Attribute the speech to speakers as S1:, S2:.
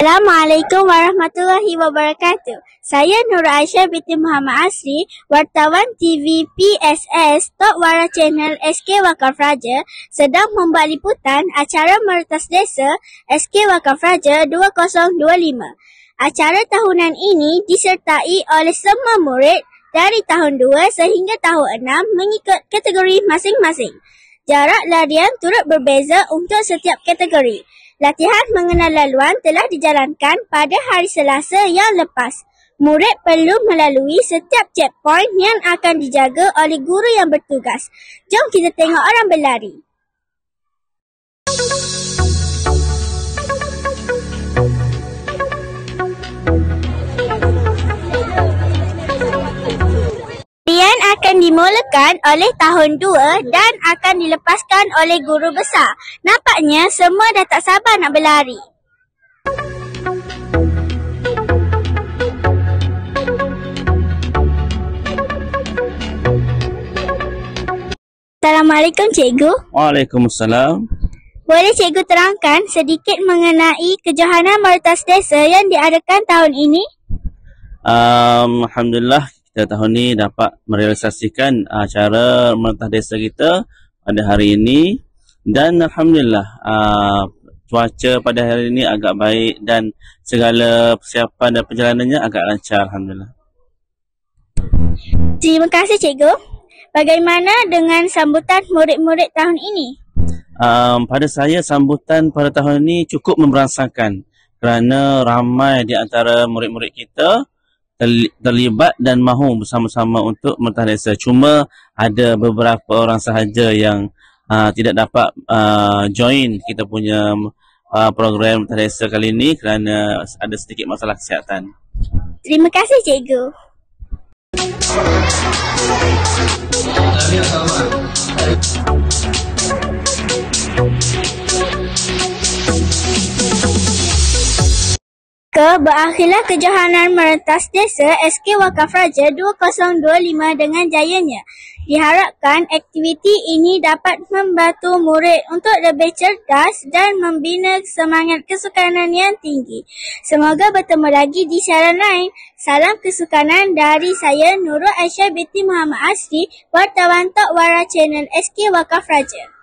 S1: Assalamualaikum warahmatullahi wabarakatuh. Saya Nur Aisyah binti Muhammad Asri, wartawan TV PSS Tok Wara Channel SK Wakaf Raja, sedang membuat liputan acara Meretas Desa SK Wakaf Raja 2025. Acara tahunan ini disertai oleh semua murid dari tahun 2 sehingga tahun 6 mengikut kategori masing-masing. Jarak larian turut berbeza untuk setiap kategori. Latihan mengenal laluan telah dijalankan pada hari Selasa yang lepas. Murid perlu melalui setiap checkpoint yang akan dijaga oleh guru yang bertugas. Jom kita tengok orang berlari. Latihan akan dimulakan oleh tahun 2 dan akan dilepaskan oleh guru besar. Nampaknya semua dah tak sabar nak berlari. Assalamualaikum cikgu.
S2: Waalaikumsalam.
S1: Boleh cikgu terangkan sedikit mengenai kejohanan Meretas Desa yang diadakan tahun ini?
S2: Alhamdulillah, kita tahun ini dapat merealisasikan acara Meretas Desa kita pada hari ini, dan Alhamdulillah cuaca pada hari ini agak baik dan segala persiapan dan perjalanannya agak lancar, Alhamdulillah.
S1: Terima kasih cikgu. Bagaimana dengan sambutan murid-murid tahun ini?
S2: Pada saya, sambutan pada tahun ini cukup memberangsangkan kerana ramai di antara murid-murid kita terlibat dan mahu bersama-sama untuk Meretas Desa. Cuma ada beberapa orang sahaja yang tidak dapat join kita punya program Meretas Desa kali ini kerana ada sedikit masalah kesihatan.
S1: Terima kasih cikgu. Berakhirlah kejohanan Meretas Desa SK Wakaf Raja 2025 dengan jayanya. Diharapkan aktiviti ini dapat membantu murid untuk lebih cerdas dan membina semangat kesukanan yang tinggi. Semoga bertemu lagi di siaran lain. Salam kesukanan dari saya Nurul Aisyah binti Muhammad Asri, wartawan Tok Wara Channel SK Wakaf Raja.